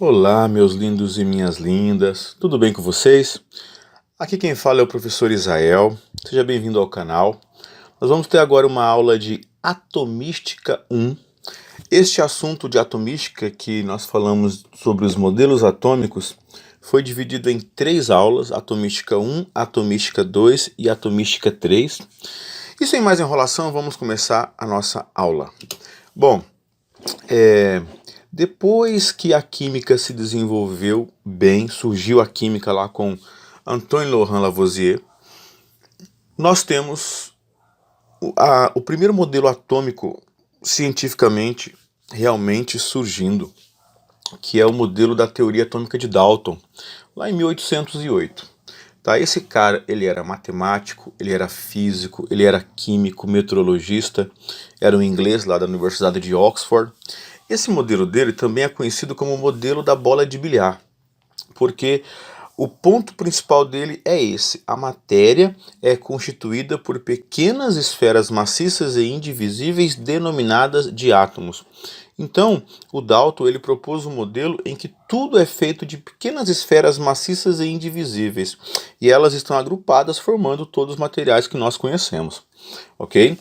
Olá, meus lindos e minhas lindas, tudo bem com vocês? Aqui quem fala é o professor Israel, seja bem-vindo ao canal. Nós vamos ter agora uma aula de Atomística 1. Este assunto de atomística que nós falamos sobre os modelos atômicos foi dividido em 3 aulas, Atomística 1, Atomística 2 e Atomística 3. E sem mais enrolação, vamos começar a nossa aula. Bom, depois que a química se desenvolveu bem, surgiu a química lá com Antoine Laurent Lavoisier, nós temos o primeiro modelo atômico cientificamente realmente surgindo, que é o modelo da teoria atômica de Dalton, lá em 1808. Tá? Esse cara, ele era matemático, ele era físico, ele era químico, meteorologista, era um inglês lá da Universidade de Oxford. Esse modelo dele também é conhecido como o modelo da bola de bilhar, porque o ponto principal dele é esse: a matéria é constituída por pequenas esferas maciças e indivisíveis denominadas de átomos. Então, o Dalton ele propôs um modelo em que tudo é feito de pequenas esferas maciças e indivisíveis, e elas estão agrupadas formando todos os materiais que nós conhecemos, ok?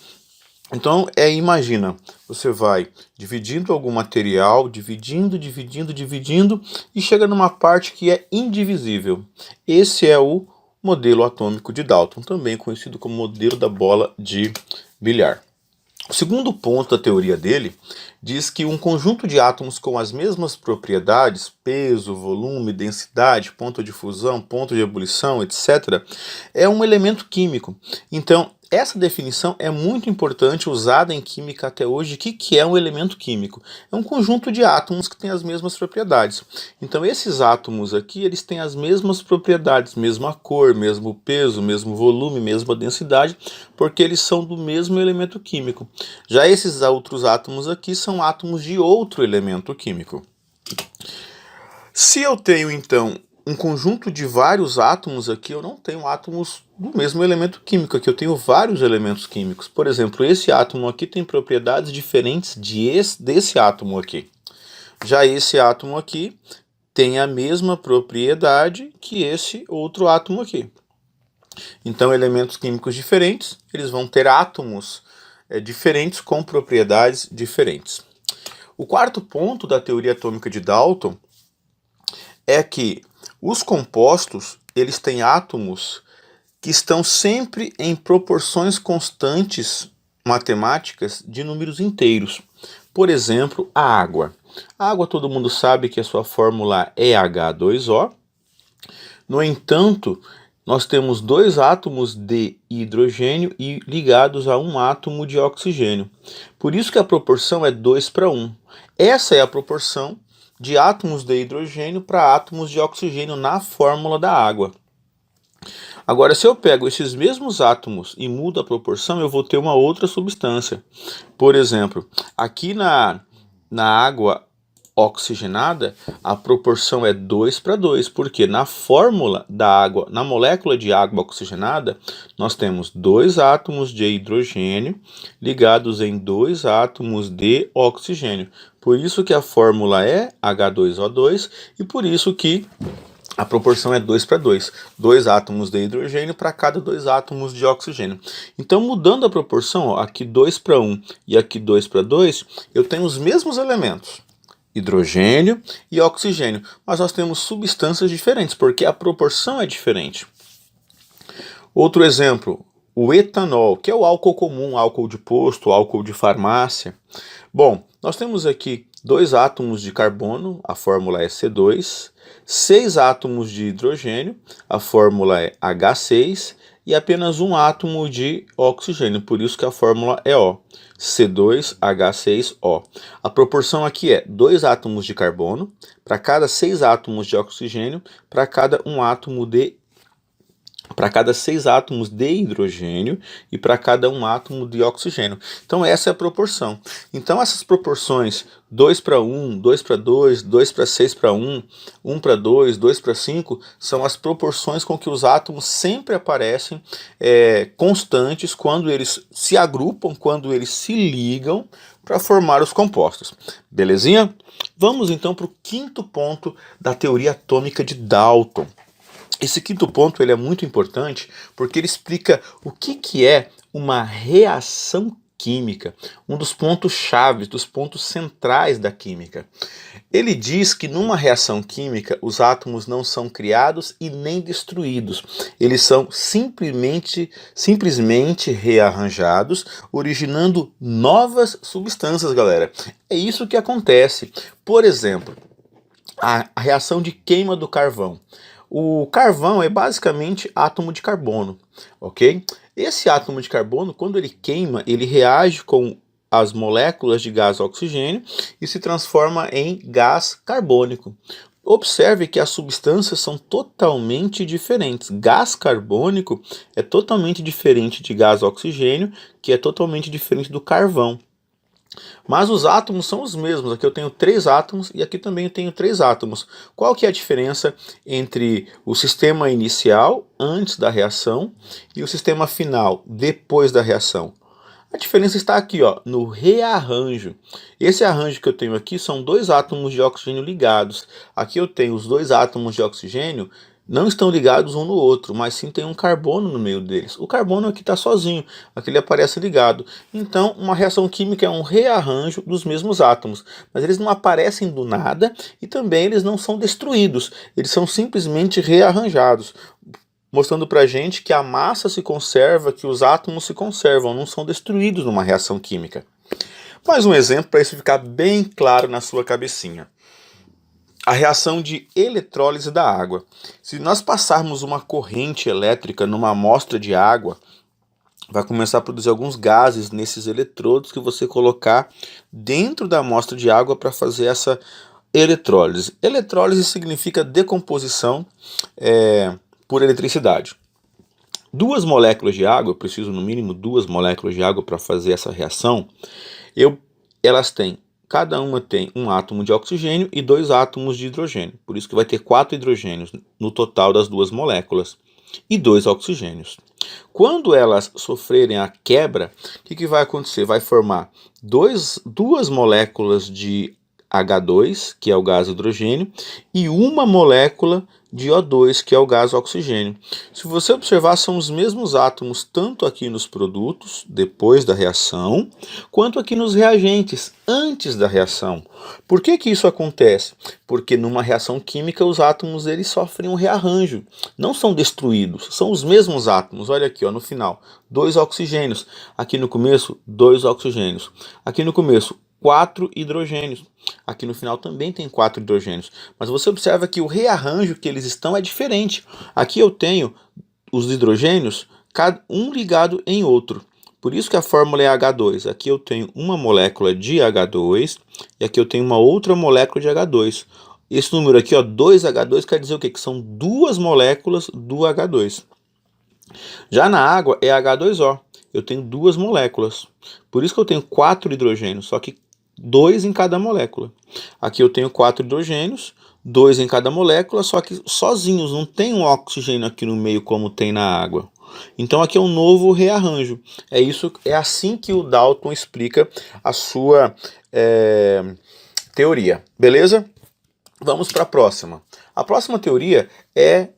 Então, imagina, você vai dividindo algum material, dividindo, e chega numa parte que é indivisível. Esse é o modelo atômico de Dalton, também conhecido como modelo da bola de bilhar. O segundo ponto da teoria dele diz que um conjunto de átomos com as mesmas propriedades, peso, volume, densidade, ponto de fusão, ponto de ebulição, etc., é um elemento químico. Então, essa definição é muito importante, usada em química até hoje. O que é um elemento químico? É um conjunto de átomos que têm as mesmas propriedades. Então, esses átomos aqui, eles têm as mesmas propriedades, mesma cor, mesmo peso, mesmo volume, mesma densidade, porque eles são do mesmo elemento químico. Já esses outros átomos aqui são átomos de outro elemento químico. Se eu tenho, então, um conjunto de vários átomos aqui, eu não tenho átomos do mesmo elemento químico, aqui eu tenho vários elementos químicos. Por exemplo, esse átomo aqui tem propriedades diferentes desse átomo aqui. Já esse átomo aqui tem a mesma propriedade que esse outro átomo aqui. Então, elementos químicos diferentes, eles vão ter átomos diferentes com propriedades diferentes. O quarto ponto da teoria atômica de Dalton é que os compostos, eles têm átomos que estão sempre em proporções constantes matemáticas de números inteiros. Por exemplo, a água. A água, todo mundo sabe que a sua fórmula é H2O. No entanto, nós temos 2 átomos de hidrogênio e ligados a um átomo de oxigênio. Por isso que a proporção é 2:1. Essa é a proporção de átomos de hidrogênio para átomos de oxigênio na fórmula da água. Agora, se eu pego esses mesmos átomos e mudo a proporção, eu vou ter uma outra substância. Por exemplo, aqui na água oxigenada, a proporção é 2:2, porque na fórmula da água, na molécula de água oxigenada, nós temos 2 átomos de hidrogênio ligados em 2 átomos de oxigênio. Por isso que a fórmula é H2O2 e por isso que a proporção é 2:2. 2 átomos de hidrogênio para cada 2 átomos de oxigênio. Então, mudando a proporção, ó, aqui 2:1 e aqui 2:2, eu tenho os mesmos elementos, hidrogênio e oxigênio, mas nós temos substâncias diferentes, porque a proporção é diferente. Outro exemplo, o etanol, que é o álcool comum, álcool de posto, álcool de farmácia. Bom, nós temos aqui 2 átomos de carbono, a fórmula é C2, 6 átomos de hidrogênio, a fórmula é H6, e apenas um átomo de oxigênio, por isso que a fórmula é O, C2H6O. A proporção aqui é 2 átomos de carbono para cada 6 átomos de oxigênio para cada um átomo de para cada 6 átomos de hidrogênio e para cada 1 átomo de oxigênio. Então essa é a proporção. Então essas proporções 2 para 1, 2 para 2, 2 para 6 para 1, 1 para 2, 2 para 5, são as proporções com que os átomos sempre aparecem constantes quando eles se agrupam, quando eles se ligam para formar os compostos. Belezinha? Vamos então para o quinto ponto da teoria atômica de Dalton. Esse quinto ponto ele é muito importante porque ele explica o que é uma reação química, um dos pontos chaves, dos pontos centrais da química. Ele diz que numa reação química os átomos não são criados e nem destruídos, eles são simplesmente rearranjados, originando novas substâncias, galera. É isso que acontece. Por exemplo, a reação de queima do carvão. O carvão é basicamente átomo de carbono, ok? Esse átomo de carbono, quando ele queima, ele reage com as moléculas de gás oxigênio e se transforma em gás carbônico. Observe que as substâncias são totalmente diferentes. Gás carbônico é totalmente diferente de gás oxigênio, que é totalmente diferente do carvão. Mas os átomos são os mesmos. Aqui eu tenho 3 átomos e aqui também eu tenho 3 átomos. Qual que é a diferença entre o sistema inicial, antes da reação, e o sistema final, depois da reação? A diferença está aqui, ó, no rearranjo. Esse arranjo que eu tenho aqui são 2 átomos de oxigênio ligados. Aqui eu tenho os 2 átomos de oxigênio não estão ligados um no outro, mas sim tem um carbono no meio deles. O carbono aqui está sozinho, aqui ele aparece ligado. Então, uma reação química é um rearranjo dos mesmos átomos, mas eles não aparecem do nada e também eles não são destruídos, eles são simplesmente rearranjados, mostrando pra gente que a massa se conserva, que os átomos se conservam, não são destruídos numa reação química. Mais um exemplo para isso ficar bem claro na sua cabecinha. A reação de eletrólise da água. Se nós passarmos uma corrente elétrica numa amostra de água, vai começar a produzir alguns gases nesses eletrodos que você colocar dentro da amostra de água para fazer essa eletrólise. Eletrólise significa decomposição por eletricidade. 2 moléculas de água, eu preciso no mínimo 2 moléculas de água para fazer essa reação, elas têm, cada uma tem um átomo de oxigênio e 2 átomos de hidrogênio. Por isso que vai ter 4 hidrogênios no total das 2 moléculas e 2 oxigênios. Quando elas sofrerem a quebra, o que vai acontecer? Vai formar 2 moléculas de H2, que é o gás hidrogênio, e 1 molécula de O2, que é o gás oxigênio. Se você observar, são os mesmos átomos, tanto aqui nos produtos, depois da reação, quanto aqui nos reagentes, antes da reação. Por que isso acontece? Porque numa reação química, os átomos eles sofrem um rearranjo, não são destruídos, são os mesmos átomos. Olha aqui, ó, no final, 2 oxigênios. Aqui no começo, 2 oxigênios. Aqui no começo, 4 hidrogênios. Aqui no final também tem 4 hidrogênios. Mas você observa que o rearranjo que eles estão é diferente. Aqui eu tenho os hidrogênios, um ligado em outro. Por isso que a fórmula é H2. Aqui eu tenho uma molécula de H2 e aqui eu tenho uma outra molécula de H2. Esse número aqui, ó, 2H2, quer dizer o quê? Que são 2 moléculas do H2. Já na água é H2O. Eu tenho 2 moléculas. Por isso que eu tenho 4 hidrogênios, só que 2 em cada molécula. Aqui eu tenho 4 hidrogênios, 2 em cada molécula, só que sozinhos, não tem um oxigênio aqui no meio como tem na água. Então aqui é um novo rearranjo. É assim que o Dalton explica a sua teoria. Beleza? Vamos para a próxima. A próxima teoria é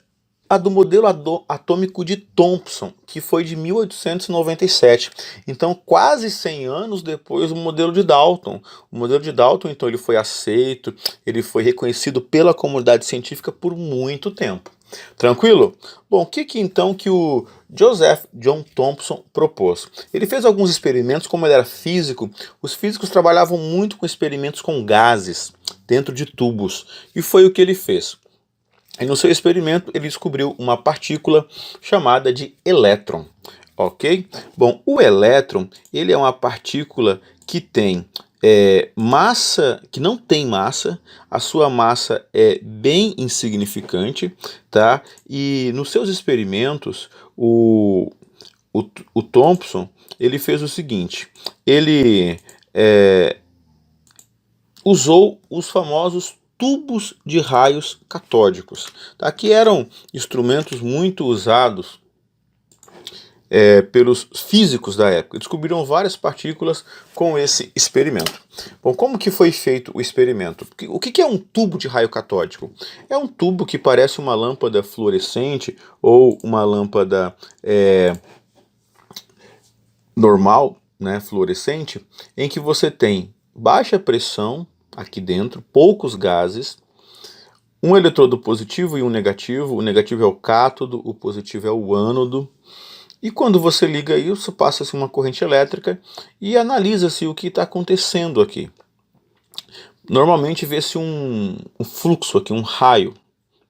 a do modelo atômico de Thomson, que foi de 1897. Então, quase 100 anos depois do modelo de Dalton. O modelo de Dalton, então, ele foi aceito, ele foi reconhecido pela comunidade científica por muito tempo. Tranquilo? Bom, o que então que o Joseph John Thomson propôs? Ele fez alguns experimentos, como ele era físico, os físicos trabalhavam muito com experimentos com gases dentro de tubos, e foi o que ele fez. E no seu experimento ele descobriu uma partícula chamada de elétron, ok? Bom, o elétron ele é uma partícula que tem massa, que não tem massa, a sua massa é bem insignificante, tá? E nos seus experimentos, o Thomson, ele fez o seguinte, ele usou os famosos tubos de raios catódicos, tá? Que eram instrumentos muito usados pelos físicos da época. Descobriram várias partículas com esse experimento. Bom, como que foi feito o experimento? O que é um tubo de raio catódico? É um tubo que parece uma lâmpada fluorescente ou uma lâmpada normal, né, fluorescente, em que você tem baixa pressão aqui dentro, poucos gases, um eletrodo positivo e um negativo. O negativo é o cátodo, o positivo é o ânodo. E quando você liga isso, passa-se uma corrente elétrica e analisa-se o que está acontecendo aqui. Normalmente vê-se um fluxo aqui, um raio.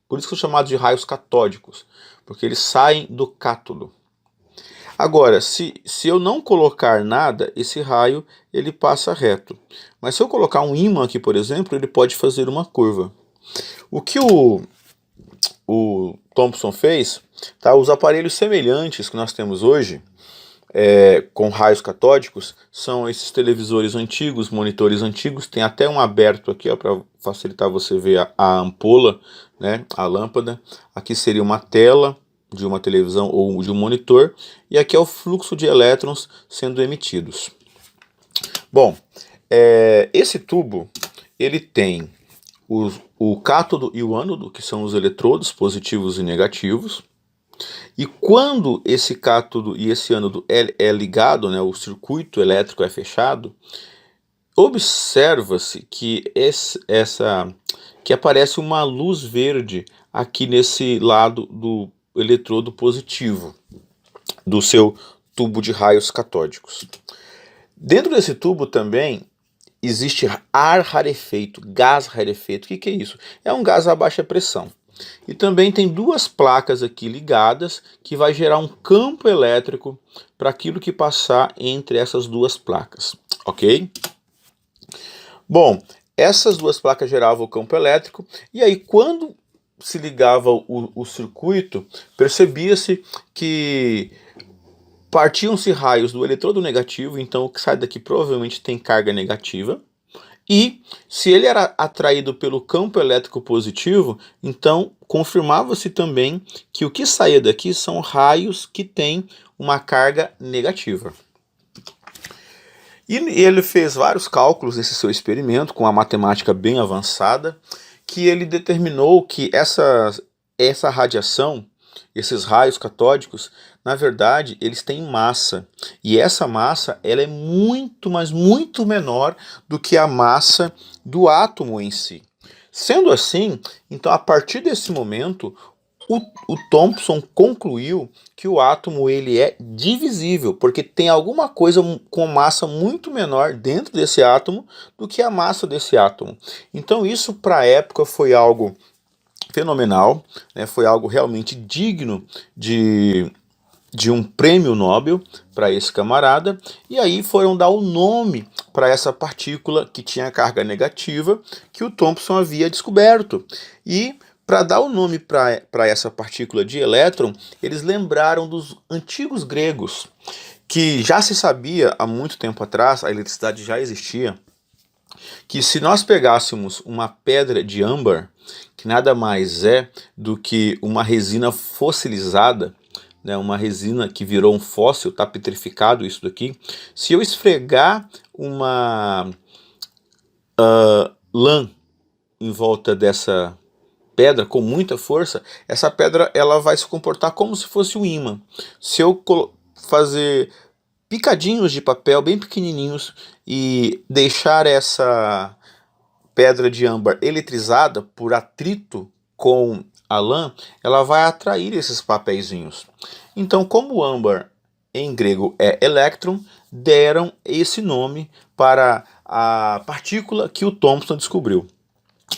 Por isso que são chamados de raios catódicos, porque eles saem do cátodo. Agora, se eu não colocar nada, esse raio ele passa reto. Mas se eu colocar um ímã aqui, por exemplo, ele pode fazer uma curva. O que o Thomson fez, tá? Os aparelhos semelhantes que nós temos hoje, com raios catódicos, são esses televisores antigos, monitores antigos. Tem até um aberto aqui para facilitar você ver a ampola, né, a lâmpada. Aqui seria uma tela de uma televisão ou de um monitor, e aqui é o fluxo de elétrons sendo emitidos. Bom, esse tubo ele tem o cátodo e o ânodo, que são os eletrodos positivos e negativos, e quando esse cátodo e esse ânodo é ligado, né, o circuito elétrico é fechado, observa-se que que aparece uma luz verde aqui nesse lado do eletrodo positivo do seu tubo de raios catódicos. Dentro desse tubo também existe ar rarefeito, gás rarefeito. O que é isso? É um gás a baixa pressão. E também tem duas placas aqui ligadas que vai gerar um campo elétrico para aquilo que passar entre essas duas placas, ok? Bom, essas duas placas geravam o campo elétrico, e aí quando se ligava o circuito, percebia-se que partiam-se raios do eletrodo negativo, então o que sai daqui provavelmente tem carga negativa, e se ele era atraído pelo campo elétrico positivo, então confirmava-se também que o que saía daqui são raios que têm uma carga negativa. E ele fez vários cálculos nesse seu experimento, com a matemática bem avançada, que ele determinou que essa radiação, esses raios catódicos, na verdade, eles têm massa. E essa massa ela é muito, mas muito menor do que a massa do átomo em si. Sendo assim, então a partir desse momento, o Thomson concluiu que o átomo ele é divisível, porque tem alguma coisa com massa muito menor dentro desse átomo do que a massa desse átomo. Então isso para a época foi algo fenomenal, né? Foi algo realmente digno de um prêmio Nobel para esse camarada, e aí foram dar o nome para essa partícula que tinha carga negativa que o Thomson havia descoberto. E para dar o nome para essa partícula de elétron, eles lembraram dos antigos gregos, que já se sabia há muito tempo atrás, a eletricidade já existia, que se nós pegássemos uma pedra de âmbar, que nada mais é do que uma resina fossilizada, né, uma resina que virou um fóssil, está petrificado isso daqui, se eu esfregar uma lã em volta dessa pedra com muita força, essa pedra ela vai se comportar como se fosse um ímã. Se eu fazer picadinhos de papel bem pequenininhos e deixar essa pedra de âmbar eletrizada por atrito com a lã, ela vai atrair esses papeizinhos. Então, como o âmbar em grego é elétron, deram esse nome para a partícula que o Thomson descobriu.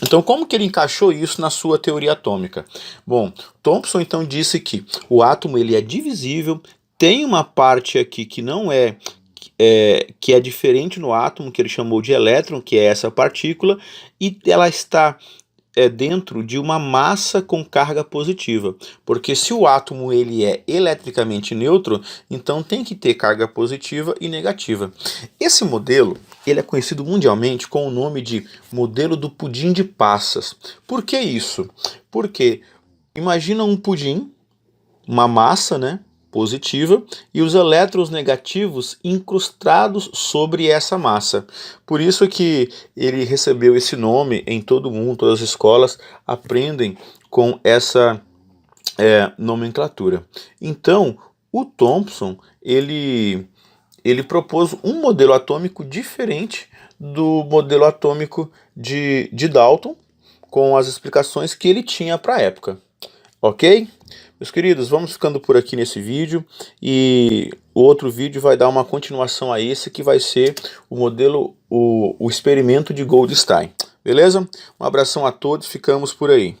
Então, como que ele encaixou isso na sua teoria atômica? Bom, Thomson então disse que o átomo ele é divisível, tem uma parte aqui que não é que é diferente no átomo, que ele chamou de elétron, que é essa partícula, e ela está dentro de uma massa com carga positiva, porque se o átomo ele é eletricamente neutro, então tem que ter carga positiva e negativa. Esse modelo ele é conhecido mundialmente com o nome de modelo do pudim de passas. Por que isso? Porque imagina um pudim, uma massa, né, positiva, e os elétrons negativos incrustados sobre essa massa. Por isso que ele recebeu esse nome em todo mundo, todas as escolas aprendem com essa nomenclatura. Então, o Thomson, ele propôs um modelo atômico diferente do modelo atômico de Dalton, com as explicações que ele tinha para a época. Ok? Meus queridos, vamos ficando por aqui nesse vídeo, e o outro vídeo vai dar uma continuação a esse, que vai ser o modelo, o experimento de Goldstein. Beleza? Um abração a todos, ficamos por aí.